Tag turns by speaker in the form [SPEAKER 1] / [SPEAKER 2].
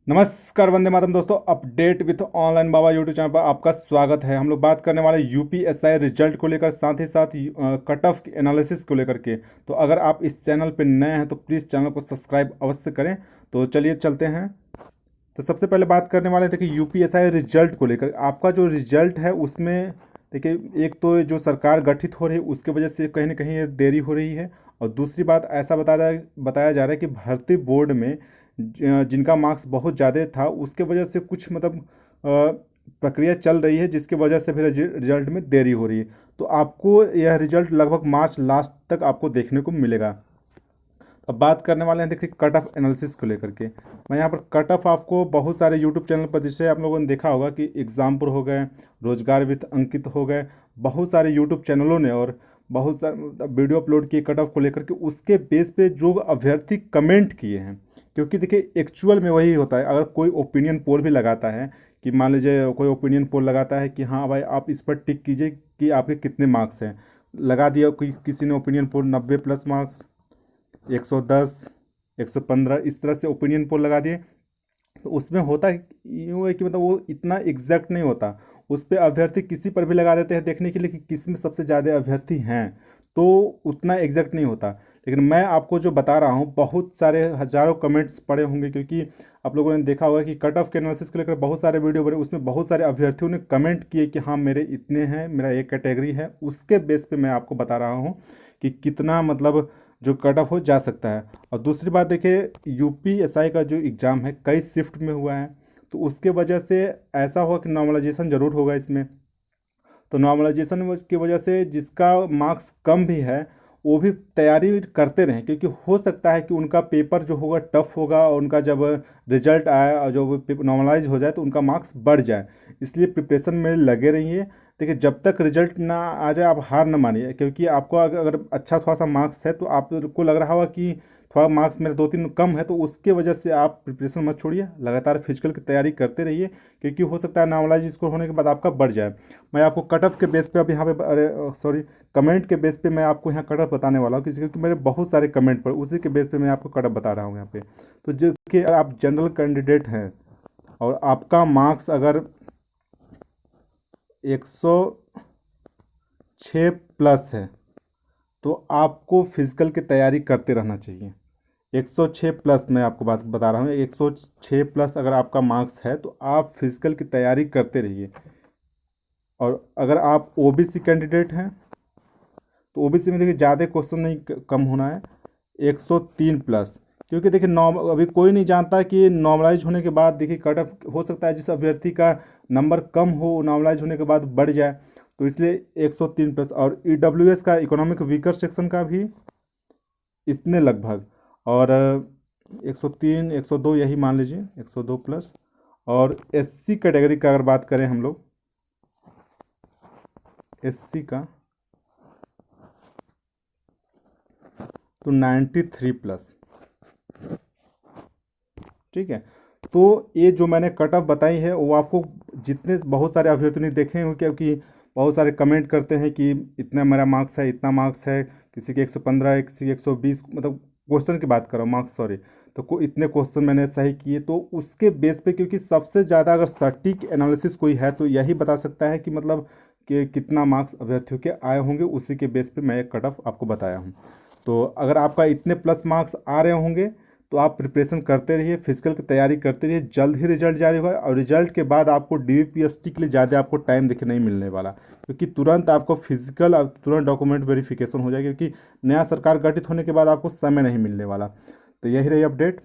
[SPEAKER 1] नमस्कार वंदे मातरम दोस्तों। Update with online Baba YouTube channel पर आपका स्वागत है। हम लोग बात करने वाले यूपीएसआई रिजल्ट को लेकर, साथ ही साथ कट ऑफ एनालिसिस को लेकर के। तो अगर आप इस चैनल पर नए हैं तो प्लीज़ चैनल को सब्सक्राइब अवश्य करें। तो चलिए चलते हैं। तो सबसे पहले बात करने वाले थे कि यूपीएसआई रिजल्ट को लेकर आपका जो रिजल्ट है उसमें देखिए, एक तो जो सरकार गठित हो रही है उसके वजह से कहीं ना कहीं ये देरी हो रही है, और दूसरी बात ऐसा बताया जा रहा है कि भर्ती बोर्ड में जिनका मार्क्स बहुत ज़्यादा था उसके वजह से कुछ मतलब प्रक्रिया चल रही है, जिसकी वजह से फिर रिजल्ट में देरी हो रही है। तो आपको यह रिजल्ट लगभग मार्च लास्ट तक आपको देखने को मिलेगा। अब बात करने वाले हैं देखिए कट ऑफ एनालिसिस को लेकर के। मैं यहाँ पर कट ऑफ आपको बहुत सारे यूट्यूब चैनल पर, जैसे आप लोगों ने देखा होगा कि एग्जामपुर हो गए, रोजगार विद अंकित हो गए, बहुत सारे यूट्यूब चैनलों ने और बहुत सारे वीडियो अपलोड किए कट ऑफ को लेकर के। उसके बेस पे जो अभ्यर्थी कमेंट किए हैं, क्योंकि देखिए एक्चुअल में वही होता है। अगर कोई ओपिनियन पोल भी लगाता है कि मान लीजिए कोई ओपिनियन पोल लगाता है कि हाँ भाई आप इस पर टिक कीजिए कि आपके कितने मार्क्स हैं, लगा दिया कोई किसी ने ओपिनियन पोल 90 प्लस मार्क्स, 110, 115, इस तरह से ओपिनियन पोल लगा दिए। तो उसमें होता है यूँ है कि मतलब वो इतना एग्जैक्ट नहीं होता। उस पर अभ्यर्थी किसी पर भी लगा देते हैं देखने के लिए कि किस में सबसे ज़्यादा अभ्यर्थी हैं, तो उतना एग्जैक्ट नहीं होता। लेकिन मैं आपको जो बता रहा हूँ, बहुत सारे हज़ारों कमेंट्स पड़े होंगे, क्योंकि आप लोगों ने देखा होगा कि कट ऑफ के एनालिसिस को लेकर बहुत सारे वीडियो बने, उसमें बहुत सारे अभ्यर्थियों ने कमेंट किए कि हाँ मेरे इतने हैं, मेरा एक कैटेगरी है। उसके बेस पे मैं आपको बता रहा हूँ कि कितना मतलब जो कट ऑफ हो जा सकता है। और दूसरी बात देखिए, यूपीएसआई का जो एग्ज़ाम है कई शिफ्ट में हुआ है, तो उसके वजह से ऐसा हुआ कि नॉर्मलाइजेशन ज़रूर होगा इसमें। तो नॉर्मलाइजेशन की वजह से जिसका मार्क्स कम भी है वो भी तैयारी करते रहें, क्योंकि हो सकता है कि उनका पेपर जो होगा टफ होगा और उनका जब रिजल्ट आए और जो नॉर्मलाइज हो जाए तो उनका मार्क्स बढ़ जाए। इसलिए प्रिपरेशन में लगे रहिए। देखिए, जब तक रिजल्ट ना आ जाए आप हार ना मानिए, क्योंकि आपको अगर अच्छा थोड़ा सा मार्क्स है तो आपको लग रहा होगा कि थोड़ा मार्क्स मेरे 2-3 कम है, तो उसके वजह से आप प्रिपरेशन मत छोड़िए, लगातार फिजिकल की तैयारी करते रहिए, क्योंकि हो सकता है नॉर्मलाइज स्कोर होने के बाद आपका बढ़ जाए। मैं आपको कट ऑफ के बेस पे अब यहाँ पे, अरे सॉरी, कमेंट के बेस पे मैं आपको यहाँ कट ऑफ बताने वाला हूँ, क्योंकि मेरे बहुत सारे कमेंट पर उसी के बेस पे मैं आपको कट ऑफ बता रहा हूँ यहाँ पे। तो जो कि अगर आप जनरल कैंडिडेट हैं और आपका मार्क्स अगर 106 प्लस है तो आपको फिजिकल की तैयारी करते रहना चाहिए। 106 प्लस मैं आपको बात बता रहा हूँ, 106 प्लस अगर आपका मार्क्स है तो आप फिजिकल की तैयारी करते रहिए। और अगर आप ओबीसी कैंडिडेट हैं तो ओबीसी में देखिए ज़्यादा क्वेश्चन नहीं कम होना है, 103 प्लस। क्योंकि देखिए अभी कोई नहीं जानता कि नॉर्मलाइज होने के बाद देखिए कट ऑफ हो सकता है जिस अभ्यर्थी का नंबर कम हो नॉर्मलाइज होने के बाद बढ़ जाए, तो इसलिए 103 प्लस। और ईडब्ल्यूएस का इकोनॉमिक वीकर सेक्शन का भी इतने लगभग, और 103 102 यही मान लीजिए, 102 प्लस। और एससी कैटेगरी का अगर बात करें हम लोग, एससी का तो 93 प्लस। ठीक है। तो ये जो मैंने कट ऑफ बताई है वो आपको जितने बहुत सारे अभ्यर्थी ने देखे होंगे, क्योंकि बहुत सारे कमेंट करते हैं कि इतना मेरा मार्क्स है, इतना मार्क्स है, किसी के 115, किसी के 120, मतलब क्वेश्चन की बात करो, मार्क्स सॉरी। तो इतने क्वेश्चन मैंने सही किए, तो उसके बेस पे, क्योंकि सबसे ज़्यादा अगर सटीक एनालिसिस कोई है तो यही बता सकता है कि मतलब कि कितना मार्क्स अभ्यर्थियों के आए होंगे, उसी के बेस पे मैं एक कट ऑफ आपको बताया हूँ। तो अगर आपका इतने प्लस मार्क्स आ रहे होंगे तो आप प्रिपरेशन करते रहिए, फिजिकल की तैयारी करते रहिए, जल्द ही रिजल्ट जारी होगा। और रिजल्ट के बाद आपको डीवीपीएसटी के लिए ज़्यादा आपको टाइम देखिए नहीं मिलने वाला, क्योंकि तुरंत आपको फिजिकल और तुरंत डॉक्यूमेंट वेरिफिकेशन हो जाएगा, क्योंकि नया सरकार गठित होने के बाद आपको समय नहीं मिलने वाला। तो यही रही अपडेट।